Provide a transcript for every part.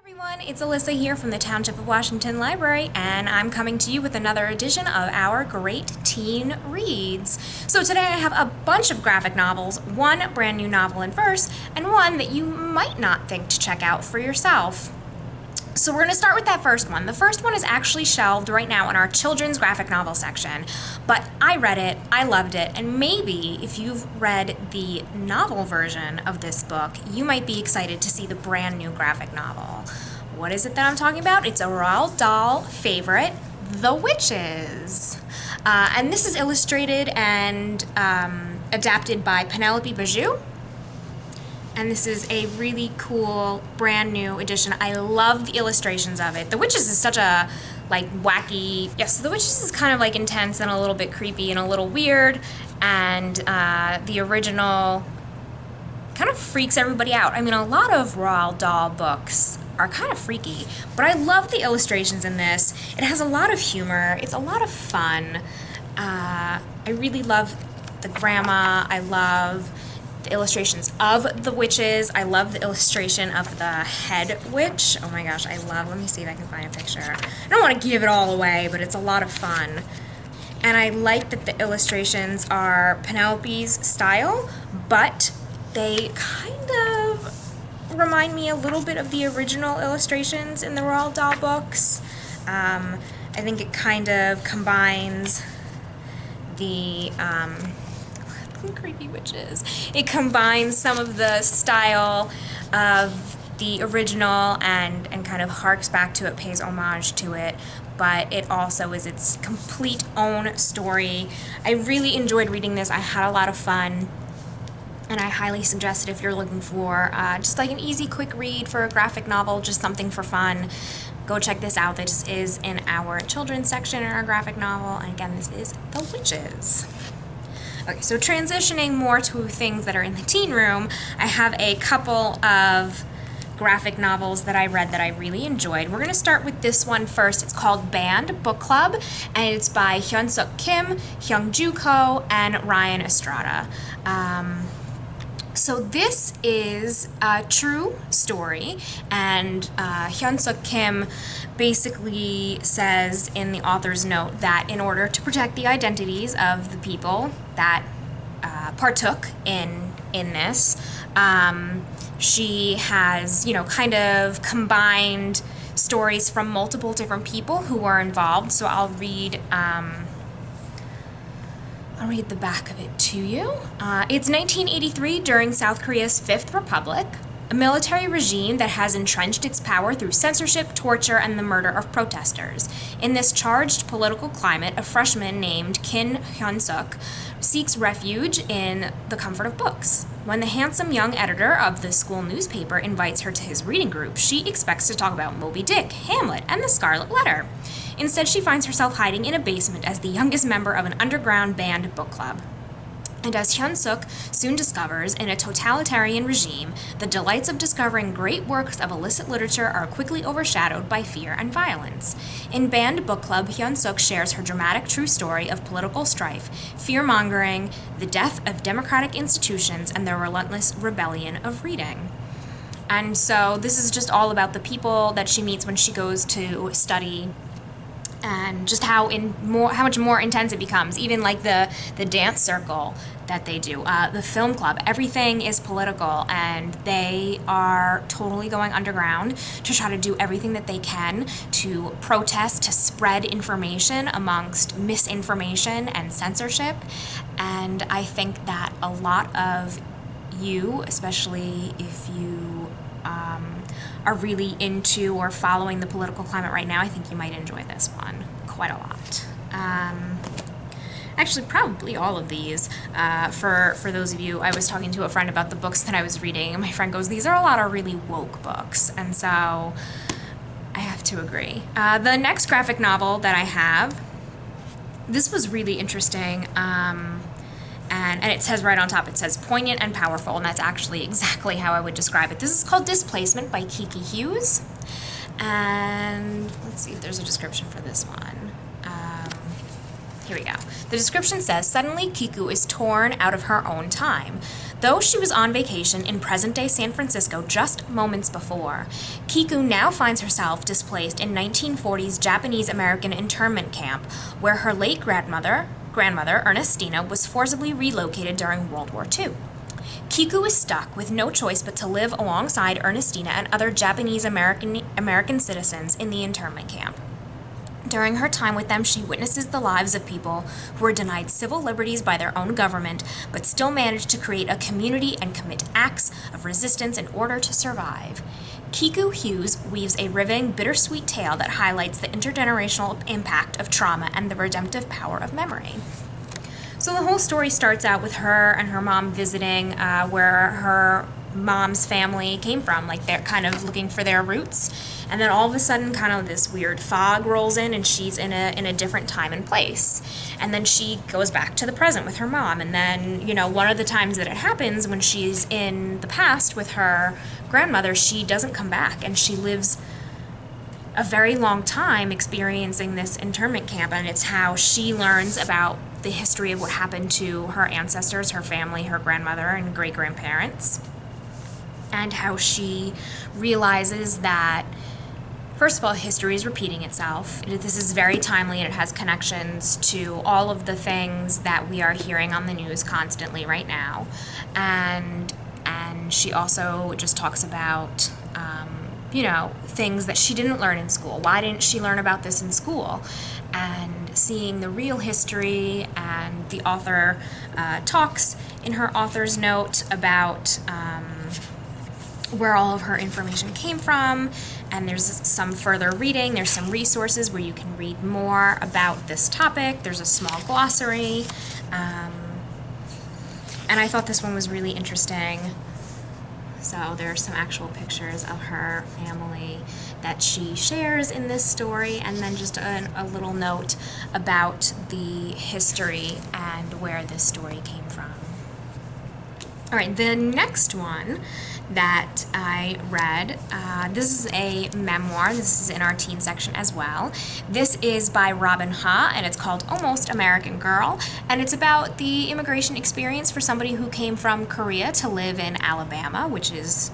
Everyone, it's Alyssa here from the Township of Washington Library, and I'm coming to you with another edition of our Great Teen Reads. So today I have a bunch of graphic novels, one brand new novel in verse, and one that you might not think to check out for yourself. So we're going to start with that first one. The first one is actually shelved right now in our children's graphic novel section, but I read it, I loved it, and maybe if you've read the novel version of this book, you might be excited to see the brand new graphic novel. What is it that I'm talking about? It's a Roald Dahl favorite, The Witches. And this is illustrated and adapted by Penelope Bajou. And this is a really cool, brand new edition. I love the illustrations of it. The Witches is such a, wacky... Yeah, so The Witches is kind of, intense and a little bit creepy and a little weird. And the original kind of freaks everybody out. I mean, a lot of Roald Dahl books are kind of freaky, but I love the illustrations in this. It has a lot of humor. It's a lot of fun. I really love the grandma. I love the illustrations of the witches. I love the illustration of the head witch. Oh my gosh, I love, let me see if I can find a picture. I don't want to give it all away, but it's a lot of fun. And I like that the illustrations are Penelope's style, but they kind of remind me a little bit of the original illustrations in the Roald Dahl books. I think it kind of combines the creepy witches. It combines some of the style of the original and kind of harks back to it, pays homage to it, but it also is its complete own story. I really enjoyed reading this. I had a lot of fun, and I highly suggest it if you're looking for just an easy, quick read for a graphic novel, just something for fun. Go check this out. This is in our children's section in our graphic novel, and again, this is The Witches. Okay, so transitioning more to things that are in the teen room, I have a couple of graphic novels that I read that I really enjoyed. We're going to start with this one first. It's called Band Book Club, and it's by Hyun Sook Kim, Hyung Joo Ko, and Ryan Estrada. So this is a true story, and Hyun Sook Kim basically says in the author's note that in order to protect the identities of the people that partook in this, she has, kind of combined stories from multiple different people who were involved. So I'll read the back of it to you. It's 1983 during South Korea's Fifth Republic, a military regime that has entrenched its power through censorship, torture, and the murder of protesters. In this charged political climate, a freshman named Kim Hyun Sook seeks refuge in the comfort of books. When the handsome young editor of the school newspaper invites her to his reading group, she expects to talk about Moby Dick, Hamlet, and the Scarlet Letter. Instead, she finds herself hiding in a basement as the youngest member of an underground band book club. And as Hyun Sook soon discovers, in a totalitarian regime, the delights of discovering great works of illicit literature are quickly overshadowed by fear and violence. In Band Book Club, Hyun Sook shares her dramatic true story of political strife, fear-mongering, the death of democratic institutions, and the relentless rebellion of reading. And so this is just all about the people that she meets when she goes to study, and just how much more intense it becomes. Even the dance circle that they do, the film club, everything is political, and they are totally going underground to try to do everything that they can to protest, to spread information amongst misinformation and censorship. And I think that a lot of you, especially if you are really into or following the political climate right now, I think you might enjoy this one quite a lot. Actually, probably all of these. For those of you, I was talking to a friend about the books that I was reading, and my friend goes, these are a lot of really woke books, and so I have to agree. The next graphic novel that I have, this was really interesting. And it says right on top, it says poignant and powerful, and that's actually exactly how I would describe it. This is called Displacement by Kiki Hughes. And let's see if there's a description for this one. Here we go. The description says, suddenly Kiku is torn out of her own time. Though she was on vacation in present-day San Francisco just moments before, Kiku now finds herself displaced in 1940s Japanese-American internment camp, where her late grandmother, Ernestina, was forcibly relocated during World War II. Kiku is stuck with no choice but to live alongside Ernestina and other Japanese-American citizens in the internment camp. During her time with them, she witnesses the lives of people who were denied civil liberties by their own government, but still managed to create a community and commit acts of resistance in order to survive. Kiki Hughes weaves a riveting, bittersweet tale that highlights the intergenerational impact of trauma and the redemptive power of memory. So the whole story starts out with her and her mom visiting where her mom's family came from, like they're kind of looking for their roots, and then all of a sudden kind of this weird fog rolls in and she's in a different time and place, and then she goes back to the present with her mom, and then, you know, one of the times that it happens when she's in the past with her grandmother, she doesn't come back and she lives a very long time experiencing this internment camp, and it's how she learns about the history of what happened to her ancestors, her family, her grandmother and great-grandparents, and how she realizes that, first of all, history is repeating itself. This is very timely and it has connections to all of the things that we are hearing on the news constantly right now. And she also just talks about, you know, things that she didn't learn in school. Why didn't she learn about this in school? And seeing the real history, and the author talks in her author's note about where all of her information came from, and there's some further reading, there's some resources where you can read more about this topic, there's a small glossary, and I thought this one was really interesting. So there's some actual pictures of her family that she shares in this story, and then just a little note about the history and where this story came from. All right, the next one that I read, this is a memoir. This is in our teen section as well. This is by Robin Ha, and it's called Almost American Girl, and it's about the immigration experience for somebody who came from Korea to live in Alabama, which is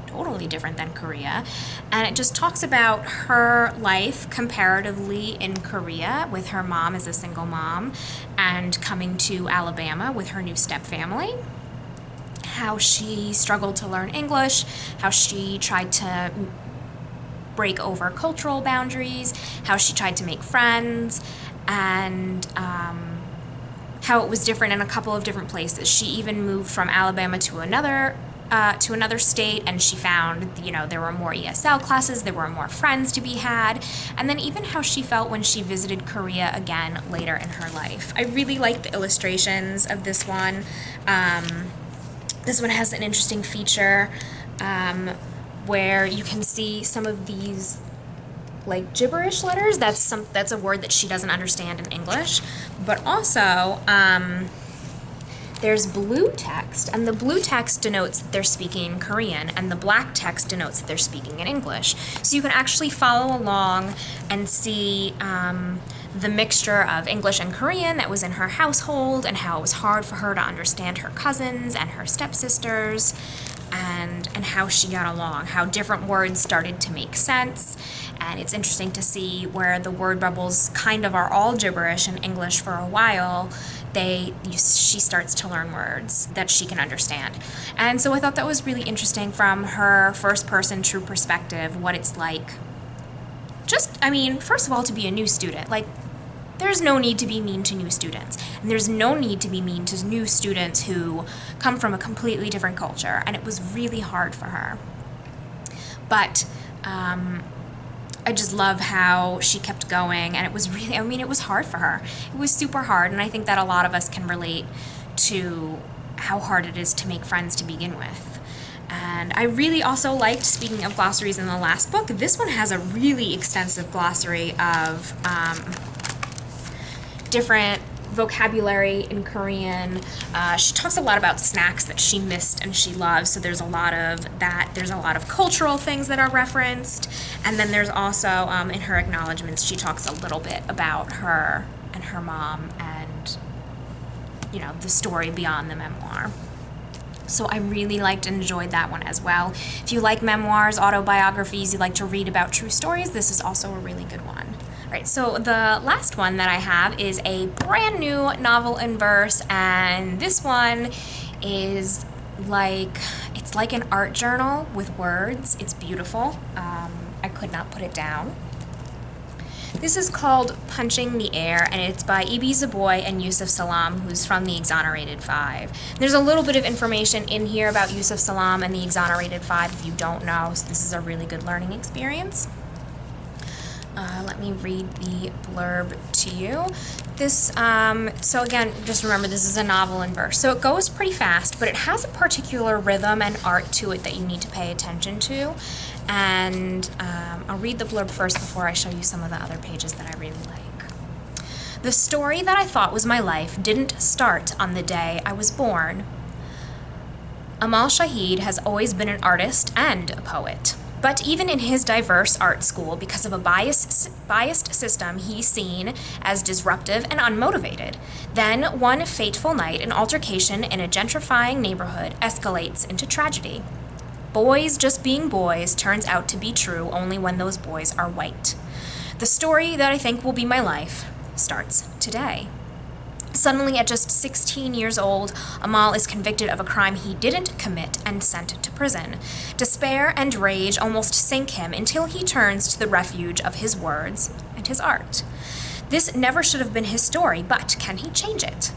totally different than Korea, and it just talks about her life comparatively in Korea with her mom as a single mom and coming to Alabama with her new step family. How she struggled to learn English, how she tried to break over cultural boundaries, how she tried to make friends, and how it was different in a couple of different places. She even moved from Alabama to another state, and she found, you know, there were more ESL classes, there were more friends to be had, and then even how she felt when she visited Korea again later in her life. I really like the illustrations of this one. This one has an interesting feature where you can see some of these like gibberish letters. That's a word that she doesn't understand in English, but also there's blue text, and the blue text denotes that they're speaking Korean, and the black text denotes that they're speaking in English. So you can actually follow along and see the mixture of English and Korean that was in her household, and how it was hard for her to understand her cousins and her stepsisters, and how she got along, how different words started to make sense. And it's interesting to see where the word bubbles kind of are all gibberish in English for a while, she starts to learn words that she can understand. And so I thought that was really interesting from her first-person true perspective, what it's like. Just, I mean, first of all, to be a new student. Like, there's no need to be mean to new students. And there's no need to be mean to new students who come from a completely different culture. And it was really hard for her. But I just love how she kept going, and it was really, I mean, it was hard for her. It was super hard, and I think that a lot of us can relate to how hard it is to make friends to begin with. And I really also liked, speaking of glossaries in the last book, this one has a really extensive glossary of different vocabulary in Korean. She talks a lot about snacks that she missed and she loves, so there's a lot of that. There's a lot of cultural things that are referenced, and then there's also, in her acknowledgments, she talks a little bit about her and her mom and, you know, the story beyond the memoir. So I really liked and enjoyed that one as well. If you like memoirs, autobiographies, you like to read about true stories, this is also a really good one. All right, so the last one that I have is a brand new novel in verse, and this one is it's like an art journal with words. It's beautiful. I could not put it down. This is called Punching the Air, and it's by Zoboi and Yusef Salaam, who's from the Exonerated Five. There's a little bit of information in here about Yusef Salaam and the Exonerated Five if you don't know, so this is a really good learning experience. Let me read the blurb to you. This, so again, just remember this is a novel in verse. So it goes pretty fast, but it has a particular rhythm and art to it that you need to pay attention to. And I'll read the blurb first before I show you some of the other pages that I really like. The story that I thought was my life didn't start on the day I was born. Amal Shahid has always been an artist and a poet. But even in his diverse art school, because of a biased system, he's seen as disruptive and unmotivated. Then, one fateful night, an altercation in a gentrifying neighborhood escalates into tragedy. Boys just being boys turns out to be true only when those boys are white. The story that I think will be my life starts today. Suddenly, at just 16 years old, Amal is convicted of a crime he didn't commit and sent to prison. Despair and rage almost sink him until he turns to the refuge of his words and his art. This never should have been his story, but can he change it?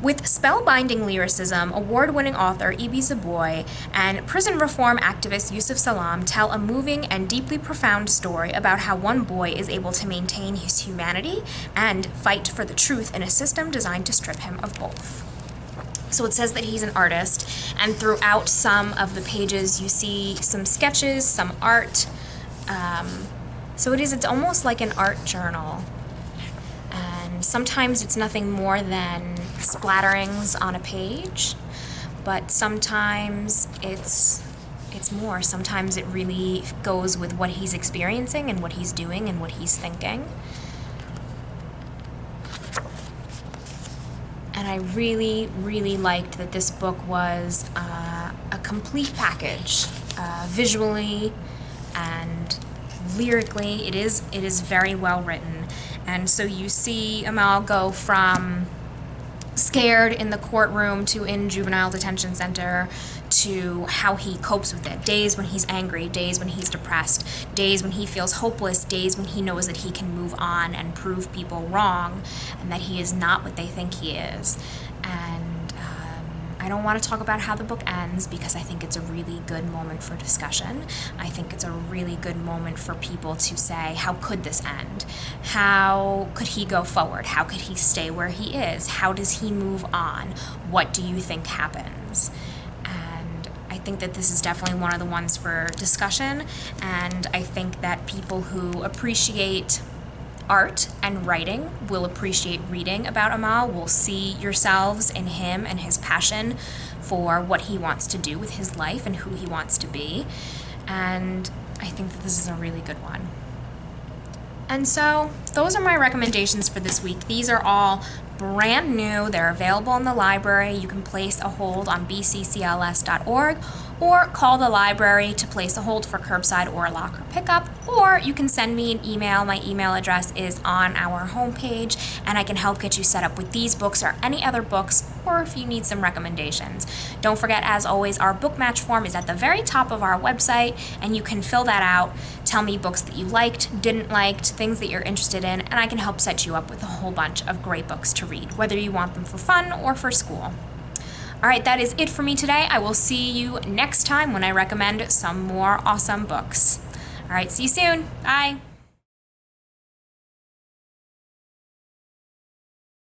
With spellbinding lyricism, award-winning author Zoboi and prison reform activist Yusef Salaam tell a moving and deeply profound story about how one boy is able to maintain his humanity and fight for the truth in a system designed to strip him of both. So it says that he's an artist, and throughout some of the pages you see some sketches, some art. So it's almost like an art journal. And sometimes it's nothing more than splatterings on a page, but sometimes it's more. Sometimes it really goes with what he's experiencing and what he's doing and what he's thinking. And I really, really liked that this book was a complete package, visually and lyrically. It is very well written. And so you see Amal go from scared in the courtroom to in juvenile detention center to how he copes with it. Days when he's angry, days when he's depressed, days when he feels hopeless, days when he knows that he can move on and prove people wrong and that he is not what they think he is. And I don't want to talk about how the book ends because I think it's a really good moment for discussion. I think it's a really good moment for people to say, how could this end? How could he go forward? How could he stay where he is? How does he move on? What do you think happens? And I think that this is definitely one of the ones for discussion, and I think that people who appreciate art and writing will appreciate reading about Amal, will see yourselves in him and his passion for what he wants to do with his life and who he wants to be. And I think that this is a really good one. And so those are my recommendations for this week. These are all brand new. They're available in the library. You can place a hold on bccls.org or call the library to place a hold for curbside or locker pickup, or you can send me an email. My email address is on our homepage, and I can help get you set up with these books or any other books, or if you need some recommendations. Don't forget, as always, our book match form is at the very top of our website, and you can fill that out. Tell me books that you liked, didn't like, things that you're interested in, and I can help set you up with a whole bunch of great books to read, whether you want them for fun or for school. All right, that is it for me today. I will see you next time when I recommend some more awesome books. All right, see you soon. Bye.